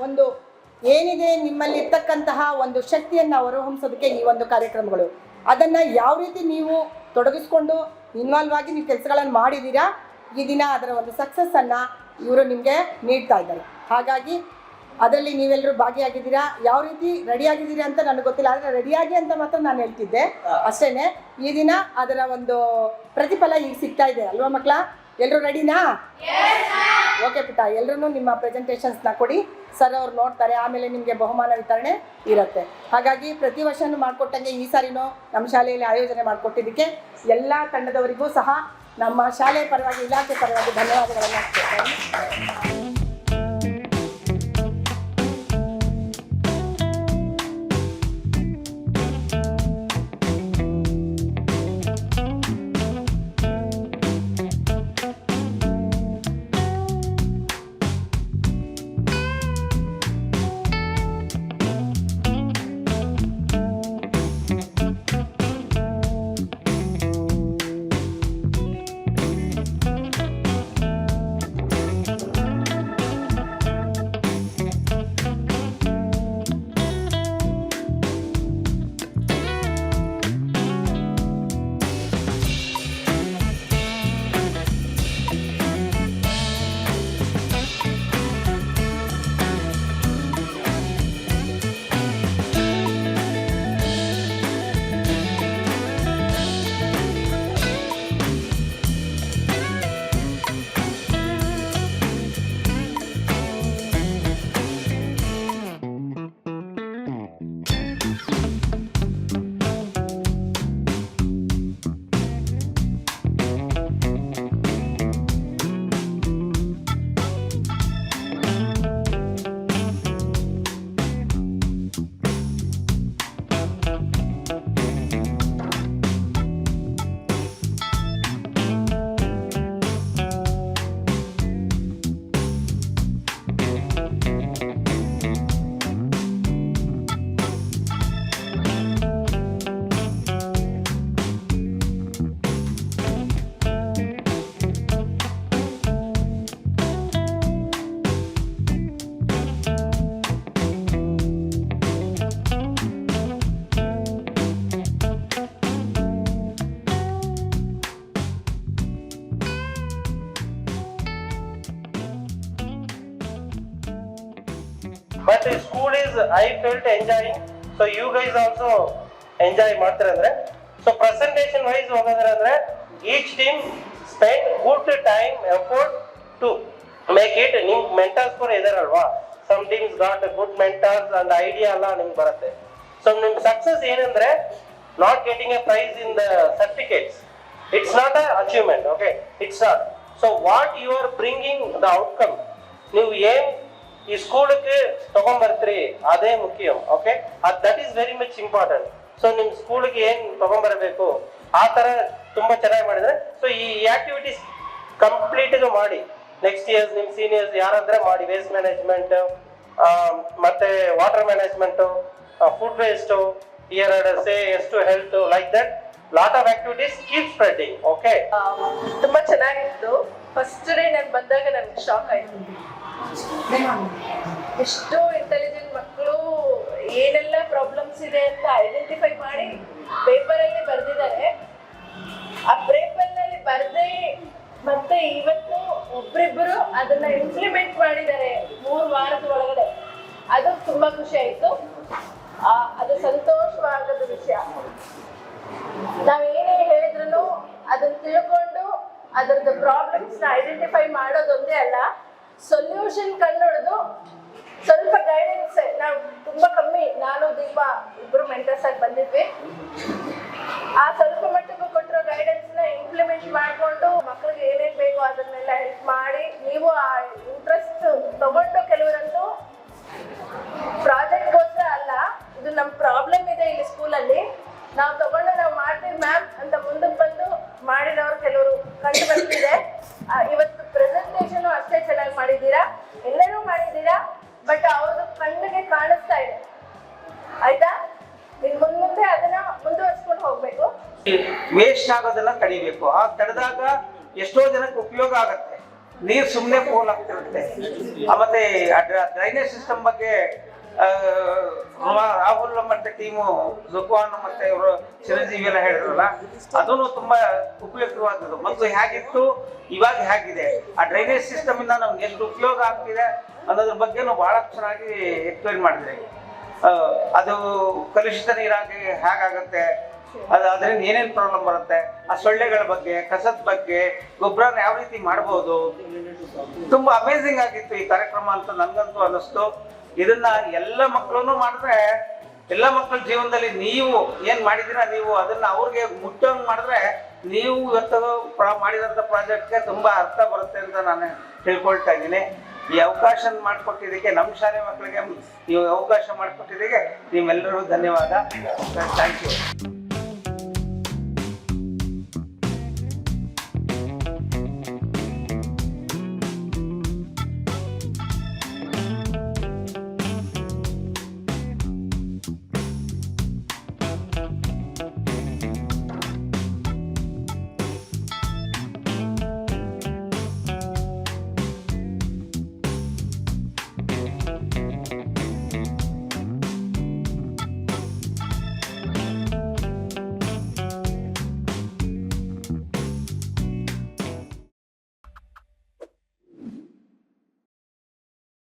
ಒಂದು ಏನಿದೆ ನಿಮ್ಮಲ್ಲಿ ಇರ್ತಕ್ಕಂತಹ ಒಂದು ಶಕ್ತಿಯನ್ನು ಹೊರಹೊಮ್ಮಿಸೋದಕ್ಕೆ ಈ ಒಂದು ಕಾರ್ಯಕ್ರಮಗಳು. ಅದನ್ನು ಯಾವ ರೀತಿ ನೀವು ತೊಡಗಿಸ್ಕೊಂಡು ಇನ್ವಾಲ್ವ್ ಆಗಿ ನೀವು ಕೆಲಸಗಳನ್ನು ಮಾಡಿದ್ದೀರಾ, ಈ ದಿನ ಅದರ ಒಂದು ಸಕ್ಸಸ್ಸನ್ನು ಇವರು ನಿಮಗೆ ನೀಡ್ತಾ ಇದ್ದಾರೆ. ಹಾಗಾಗಿ ಅದರಲ್ಲಿ ನೀವೆಲ್ಲರೂ ಭಾಗಿಯಾಗಿದ್ದೀರಾ. ಯಾವ ರೀತಿ ರೆಡಿಯಾಗಿದ್ದೀರಾ ಅಂತ ನನಗೆ ಗೊತ್ತಿಲ್ಲ, ಆದರೆ ರೆಡಿಯಾಗಿ ಅಂತ ಮಾತ್ರ ನಾನು ಹೇಳ್ತಿದ್ದೆ ಅಷ್ಟೇ. ಈ ದಿನ ಅದರ ಒಂದು ಪ್ರತಿಫಲ ಈಗ ಸಿಗ್ತಾ ಇದೆ ಅಲ್ವಾ ಮಕ್ಕಳ? ಎಲ್ಲರೂ ರೆಡಿನಾ? ಓಕೆ ಪುಟ್ಟ, ಎಲ್ಲರೂ ನಿಮ್ಮ ಪ್ರೆಸೆಂಟೇಷನ್ಸ್ನ ಕೊಡಿ, ಸರ್ ಅವ್ರು ನೋಡ್ತಾರೆ, ಆಮೇಲೆ ನಿಮಗೆ ಬಹುಮಾನ ವಿತರಣೆ ಇರುತ್ತೆ. ಹಾಗಾಗಿ ಪ್ರತಿ ವರ್ಷವೂ ಮಾಡಿಕೊಟ್ಟಂಗೆ ಈ ಸಾರಿನೂ ನಮ್ಮ ಶಾಲೆಯಲ್ಲಿ ಆಯೋಜನೆ ಮಾಡಿಕೊಟ್ಟಿದ್ದಕ್ಕೆ ಎಲ್ಲ ತಂಡದವರಿಗೂ ಸಹ ನಮ್ಮ ಶಾಲೆ ಪರವಾಗಿ, ಇಲಾಖೆ ಪರವಾಗಿ ಧನ್ಯವಾದಗಳನ್ನು ಹೇಳ್ತೇನೆ. But the school is, I felt enjoying, so you guys also enjoy ಮಾಡ್ತಾರೆ. So presentation wise ಹೋಗೋದ್ರೆ each team spend good time, effort to make it. ನಿಮ್ mentors ಕೂಡ ಇದಾರೆ ಅಲ್ವಾ, some teams got good mentors and idea ಎಲ್ಲ ನಿಮ್ಗೆ ಬರುತ್ತೆ. So ನಿಮ್ success ಏನಂದ್ರೆ not getting a prize in the certificates, it's not an achievement, okay, it's not. So what you are bringing, the outcome, ನೀವು ಏನ್ ಈ ಸ್ಕೂಲ್ಗೆ ತಗೊಂಡ್ಬರ್ತೀರಿ ಅದೇ ಮುಖ್ಯ, okay, that is very much important. So ನಿಮ್ ಸ್ಕೂಲ್ಗೆ ಏನ್ ತಗೊಂಡ್ಬರಬೇಕು ಆ ತರ ತುಂಬಾ ಚೆನ್ನಾಗಿ ಮಾಡಿದ್ರೆ, ಸೊ ಈ ಆಕ್ಟಿವಿಟೀಸ್ ಕಂಪ್ಲೀಟ್ ಮಾಡಿ ನೆಕ್ಸ್ಟ್ ಇಯರ್ಸ್ ನಿಮ್ ಸೀನಿಯರ್ಸ್ ಯಾರಾದ್ರೆ ಮಾಡಿ, ವೇಸ್ಟ್ ಮ್ಯಾನೇಜ್ಮೆಂಟ್ ಮತ್ತೆ ವಾಟರ್ ಮ್ಯಾನೇಜ್ಮೆಂಟ್, ಫುಡ್ ವೇಸ್ಟ್, ಎಷ್ಟು health, like that lot of activities keep spreading. Okay, ತುಂಬಾ ಚೆನ್ನಾಗಿತ್ತು. ಫಸ್ಟ್ ಡೇ ನಾನು ಬಂದಾಗ ನನ್ಗೆ ಶಾಕ್ ಆಯ್ತು. ಎಷ್ಟು ಇಂಟೆಲಿಜೆಂಟ್ ಮಕ್ಕಳು ಏನೆಲ್ಲ ಪ್ರಾಬ್ಲಮ್ಸ್ ಇದೆ ಅಂತ ಐಡೆಂಟಿಫೈ ಮಾಡಿ ಪೇಪರಲ್ಲಿ ಬರೆದಿದ್ದಾರೆ. ಆ ಪೇಪರ್ನಲ್ಲಿ ಬರೆದೇ ಮತ್ತೆ ಇವತ್ತು ಒಬ್ರಿಬ್ಬರು ಅದನ್ನ ಇಂಪ್ಲಿಮೆಂಟ್ ಮಾಡಿದ್ದಾರೆ 3 ವಾರದ ಒಳಗಡೆ. ಅದು ತುಂಬಾ ಖುಷಿ ಆಯ್ತು. ಅದು ಸಂತೋಷವಾಗದ ವಿಷಯ. ನಾವೇನೇ ಹೇಳಿದ್ರು ಅದನ್ನ ತಿಳ್ಕೊಂಡು ಅದರದ್ದು ಪ್ರಾಬ್ಲಮ್ಸ್ ನ ಐಡೆಂಟಿಫೈ ಮಾಡೋದೊಂದೇ ಅಲ್ಲ, ಸೊಲ್ಯೂಷನ್ ಕಂಡುಹಿಡಿದು ಸ್ವಲ್ಪ ಗೈಡೆನ್ಸ್. ನಾವು ತುಂಬಾ ಕಮ್ಮಿ, ನಾನು ದೀಪ ಇಬ್ರು ಮೆಂಟರ್ಸ್ ಆಗಿ ಬಂದಿದ್ವಿ. ಆ ಸ್ವಲ್ಪ ಮಟ್ಟಿಗೆ ಕೊಟ್ಟಿರೋ ಗೈಡೆನ್ಸ್ ನ ಇಂಪ್ಲಿಮೆಂಟ್ ಮಾಡಿಕೊಂಡು ಮಕ್ಕಳಿಗೆ ಏನೇನ್ ಬೇಕೋ ಅದನ್ನೆಲ್ಲ ಹೆಲ್ಪ್ ಮಾಡಿ, ನೀವು ಆ ಇಂಟ್ರೆಸ್ಟ್ ತಗೊಂಡು ಕೆಲವರಂತೂ ಪ್ರಾಜೆಕ್ಟ್ಗೋಸ್ಕರ ಅಲ್ಲ, ಇದು ನಮ್ಮ ಪ್ರಾಬ್ಲಮ್ ಇದೆ ಇಲ್ಲಿ ಸ್ಕೂಲಲ್ಲಿ, ನಾವು ತಗೊಂಡು ನಾವು ಮಾಡ್ತೀವಿ ಮ್ಯಾಮ್ ಅಂತ ಮುಂದಕ್ಕೆ ಬಂದು ಮಾಡಿದವರು ಕೆಲವರು ಕಂಡು ಬರ್ತಿದೆ. ಇವತ್ತು ಪ್ರೆಸೆಂಟೇಷನ್ ಅಷ್ಟೇ ಚೆನ್ನಾಗಿ ಮಾಡಿದ್ದೀರಾ, ಎಲ್ಲರೂ ಮಾಡಿದ್ದೀರಾ, ಬಟ್ ಅವ್ರದ್ದು ಕಣ್ಣಿಗೆ ಕಾಣಿಸ್ತಾ ಇದೆ. ಆಯ್ತಾ? ಇನ್ ಮುಂದೆ ಅದನ್ನ ಮುಂದುವರ್ಸ್ಕೊಂಡು ಹೋಗ್ಬೇಕು. ವೇಸ್ಟ್ ಆಗೋದೆಲ್ಲ ತಡಿಬೇಕು. ಆ ತಡೆದಾಗ ಎಷ್ಟೋ ಜನಕ್ಕೆ ಉಪಯೋಗ ಆಗತ್ತೆ. ನೀರು ಸುಮ್ಮನೆ ಪೋಲ್ ಆಗ್ತಿರುತ್ತೆ. ಮತ್ತೆ ಡ್ರೈನೇಜ್ ಸಿಸ್ಟಮ್ ಬಗ್ಗೆ ರಾಹುಲ್ ಮತ್ತೆ ಟೀಮು ಜುಕ್ವಾನ್ ಮತ್ತೆ ಇವರು ಚಿರಂಜೀವಿ ಎಲ್ಲ ಹೇಳಿದ್ರಲ್ಲ, ಅದನ್ನು ತುಂಬಾ ಉಪಯುಕ್ತವಾದದ್ದು. ಮೊದಲು ಹೇಗಿತ್ತು, ಇವಾಗ ಹೇಗಿದೆ, ಆ ಡ್ರೈನೇಜ್ ಸಿಸ್ಟಮ್ ಇಂದ ನಮ್ಗೆ ಎಷ್ಟು ಉಪಯೋಗ ಆಗ್ತಿದೆ ಅನ್ನೋದ್ರ ಬಗ್ಗೆನೂ ಬಹಳ ಚೆನ್ನಾಗಿ ಎಕ್ಸ್ಪ್ಲೈನ್ ಮಾಡಿದ್ರಿ. ಅದು ಕಲುಷಿತ ನೀರಾಗಿ ಹೇಗಾಗತ್ತೆ, ಅದರಿಂದ ಏನೇನು ಪ್ರಾಬ್ಲಮ್ ಬರುತ್ತೆ, ಆ ಸೊಳ್ಳೆಗಳ ಬಗ್ಗೆ, ಕಸದ ಬಗ್ಗೆ, ಗೊಬ್ಬರನ ಯಾವ ರೀತಿ ಮಾಡ್ಬೋದು, ತುಂಬಾ ಅಮೇಝಿಂಗ್ ಆಗಿತ್ತು ಈ ಕಾರ್ಯಕ್ರಮ ಅಂತ ನನ್ಗಂತೂ ಅನ್ನಿಸ್ತು. ಇದನ್ನ ಎಲ್ಲ ಮಕ್ಕಳು ಮಾಡಿದ್ರೆ, ಎಲ್ಲ ಮಕ್ಕಳ ಜೀವನದಲ್ಲಿ ನೀವು ಏನ್ ಮಾಡಿದಿರ ನೀವು ಅದನ್ನ ಅವ್ರಿಗೆ ಮುಟ್ಟಂಗ್ ಮಾಡಿದ್ರೆ ನೀವು ಇವತ್ತು ಮಾಡಿದಂಥ ಪ್ರಾಜೆಕ್ಟ್ಗೆ ತುಂಬಾ ಅರ್ಥ ಬರುತ್ತೆ ಅಂತ ನಾನು ತಿಳ್ಕೊಳ್ತಾ ಇದ್ದೀನಿ. ಈ ಅವಕಾಶ ಮಾಡಿಕೊಟ್ಟಿದ್ದಕ್ಕೆ, ನಮ್ಮ ಶಾಲೆ ಮಕ್ಕಳಿಗೆ ಈ ಅವಕಾಶ ಮಾಡಿಕೊಟ್ಟಿದ್ದಕ್ಕೆ ನಿಮ್ಮೆಲ್ಲರಿಗೂ ಧನ್ಯವಾದ. Thank you.